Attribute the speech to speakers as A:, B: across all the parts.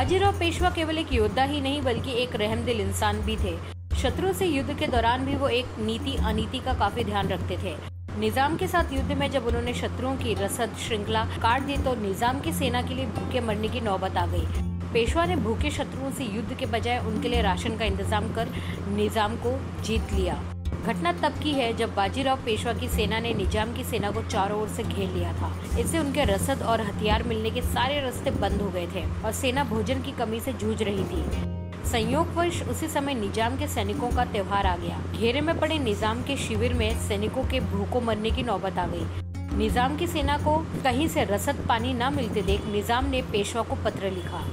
A: बाजीराव पेशवा केवल एक योद्धा ही नहीं बल्कि एक रहमदिल इंसान भी थे। शत्रु से युद्ध के दौरान भी वो एक नीति अनीति का काफी ध्यान रखते थे। निजाम के साथ युद्ध में जब उन्होंने शत्रुओं की रसद श्रृंखला काट दी तो निजाम की सेना के लिए भूखे मरने की नौबत आ गई। पेशवा ने भूखे शत्रुओं से युद्ध के बजाय उनके लिए राशन का इंतजाम कर निजाम को जीत लिया। घटना तब की है जब बाजीराव पेशवा की सेना ने निजाम की सेना को चारों ओर से घेर लिया था। इससे उनके रसद और हथियार मिलने के सारे रास्ते बंद हो गए थे और सेना भोजन की कमी से जूझ रही थी। संयोगवश उसी समय निजाम के सैनिकों का त्योहार आ गया। घेरे में पड़े निजाम के शिविर में सैनिकों के भूखों मरने की नौबत आ गई। निजाम की सेना को कहीं से रसद पानी न मिलते देख निजाम ने पेशवा को पत्र लिखा।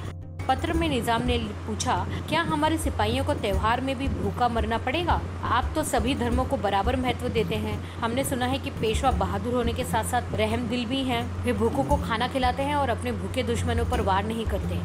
A: पत्र में निजाम ने पूछा, क्या हमारे सिपाहियों को त्योहार में भी भूखा मरना पड़ेगा? आप तो सभी धर्मों को बराबर महत्व देते हैं। हमने सुना है कि पेशवा बहादुर होने के साथ साथ रहमदिल भी हैं। वे भूखों को खाना खिलाते हैं और अपने भूखे दुश्मनों पर वार नहीं करते।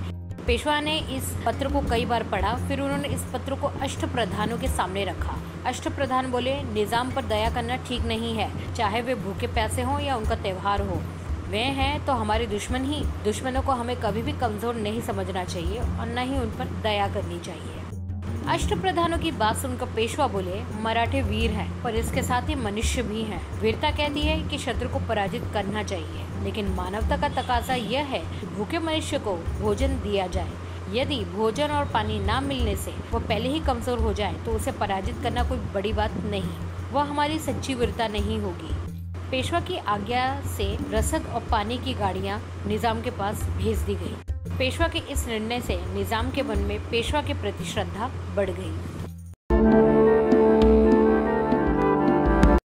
A: पेशवा ने इस पत्र को कई बार पढ़ा। फिर उन्होंने इस पत्र को अष्टप्रधानों के सामने रखा। अष्टप्रधान बोले, निजाम पर दया करना ठीक नहीं है, चाहे वे भूखे प्यासे हों या उनका त्योहार हो। वे हैं तो हमारे दुश्मन ही। दुश्मनों को हमें कभी भी कमजोर नहीं समझना चाहिए और न ही उन पर दया करनी चाहिए। अष्टप्रधानों की बात सुनकर पेशवा बोले, मराठे वीर हैं पर इसके साथ ही मनुष्य भी हैं। वीरता कहती है कि शत्रु को पराजित करना चाहिए, लेकिन मानवता का तकाजा यह है कि भूखे मनुष्य को भोजन दिया जाए। यदि भोजन और पानी न मिलने से वो पहले ही कमजोर हो जाए तो उसे पराजित करना कोई बड़ी बात नहीं। वह हमारी सच्ची वीरता नहीं होगी। पेशवा की आज्ञा से रसद और पानी की गाड़ियां निजाम के पास भेज दी गई। पेशवा के इस निर्णय से निजाम के मन में पेशवा के प्रति श्रद्धा बढ़ गई।